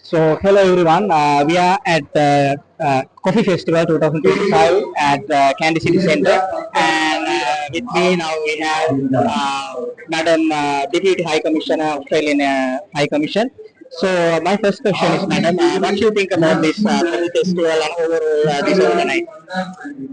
So, hello everyone. We are at the Coffee Festival 2025 at the Candy City Center, and with me now we have Madam Deputy High Commissioner, Australian High Commission. So, my first question is, Madam, what do you think about this Coffee Festival and overall this overnight?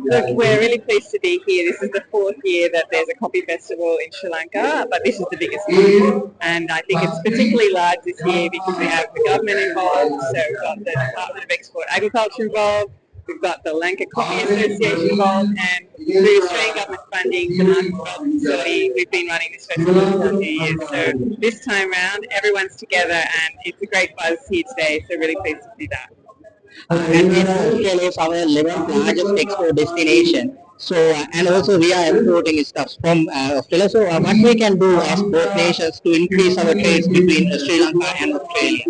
Look, we're really pleased to be here. This is the fourth year that there's a coffee festival in Sri Lanka, but this is the biggest one. And I think it's particularly large this year because we have the government involved, so we've got the Department of Export Agriculture involved, we've got the Lanka Coffee Association involved, and through Australian government funding, the Market Development Facility, we've been running this festival for a few years. So this time round, everyone's together and it's a great buzz here today, so really pleased to see that. And we know Australia is our 11th largest export destination. So, and also we are importing stuff from Australia. So, what we can do as both nations to increase our trades between Sri Lanka and Australia?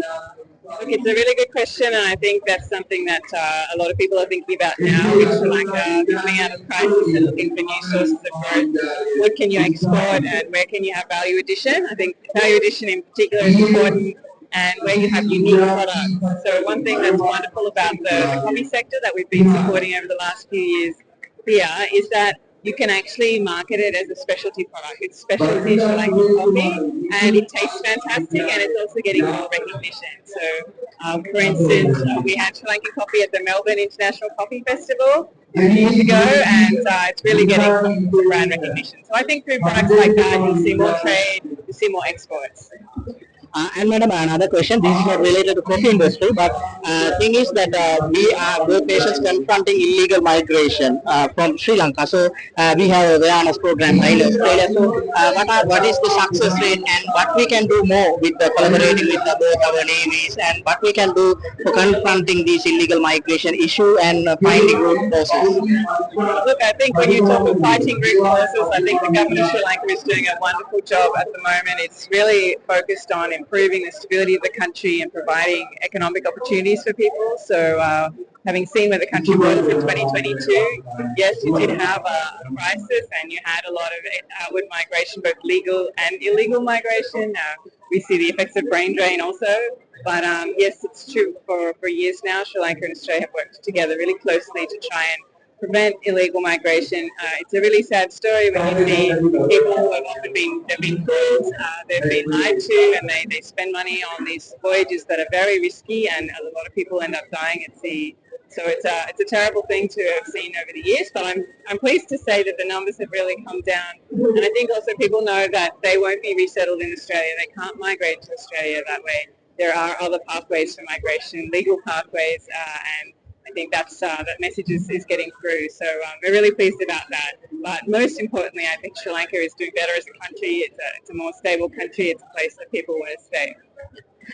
Look, it's a really good question, and I think that's something that a lot of people are thinking about now in Sri Lanka, coming out of crisis and looking for new sources of growth. What can you export, and where can you have value addition? I think value addition in particular is important, and where you have unique products. So one thing that's wonderful about the coffee sector that we've been supporting over the last few years here is that you can actually market it as a specialty product. It's specialty Sri Lankan coffee, and it tastes fantastic, and it's also getting more recognition. So, for instance, we had Sri Lankan coffee at the Melbourne International Coffee Festival a few years ago, and it's really getting some brand recognition. So I think through products like that, you'll see more trade, you'll see more exports. And madam, another question. This is not related to coffee industry, but thing is that we are both nations confronting illegal migration from Sri Lanka. So we have a awareness program in Australia. So what is the success rate, and what we can do more with collaborating with both our navies, and what we can do for confronting this illegal migration issue and finding root causes? Look, I think when you talk of fighting root causes, I think the government of Sri Lanka is doing a wonderful job at the moment. It's really focused on improving the stability of the country and providing economic opportunities for people. So having seen where the country was in 2022, yes, you did have a crisis and you had a lot of outward migration, both legal and illegal migration. We see the effects of brain drain also. But yes, it's true. For years now, Sri Lanka and Australia have worked together really closely to try and prevent illegal migration. It's a really sad story when you see people who have often been fooled, they've been lied to, and they spend money on these voyages that are very risky, and a lot of people end up dying at sea. So it's a terrible thing to have seen over the years, but I'm pleased to say that the numbers have really come down, and I think also people know that they won't be resettled in Australia. They can't migrate to Australia that way. There are other pathways for migration, legal pathways, and I think that message is getting through. So we're really pleased about that. But most importantly, I think Sri Lanka is doing better as a country. It's a more stable country. It's a place that people want to stay.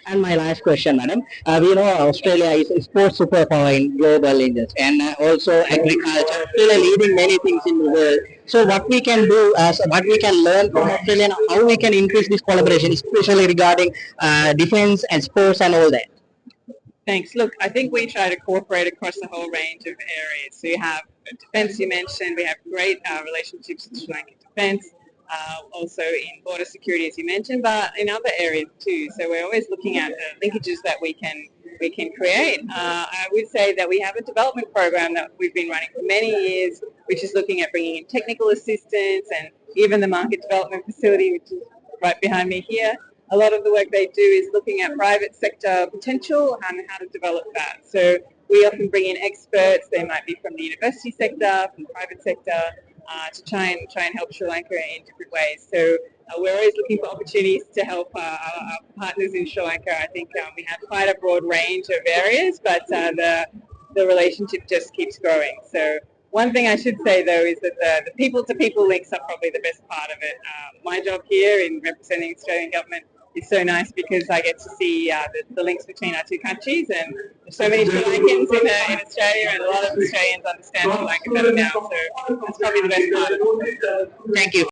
And my last question, madam. We know Australia is a sports superpower in global industry, and also agriculture. Australia leading many things in the world. So what we can do, what we can learn from Australia, and how we can increase this collaboration, especially regarding defense and sports and all that. Thanks. Look, I think we try to cooperate across the whole range of areas. So you have defence you mentioned. We have great relationships with Sri Lankan defence. Also in border security, as you mentioned, but in other areas too. So we're always looking at the linkages that we can create. I would say that we have a development program that we've been running for many years, which is looking at bringing in technical assistance, and even the Market Development Facility, which is right behind me here. A lot of the work they do is looking at private sector potential and how to develop that. So we often bring in experts. They might be from the university sector, from the private sector, to try and help Sri Lanka in different ways. So we're always looking for opportunities to help our partners in Sri Lanka. I think we have quite a broad range of areas, but the relationship just keeps growing. So one thing I should say though is that the people-to-people links are probably the best part of it. My job here in representing the Australian government is so nice because I get to see the links between our two countries, and there's so many Sri Lankans in Australia, and a lot of Australians understand Sri Lanka better now, so that's probably the best part of it. Thank you.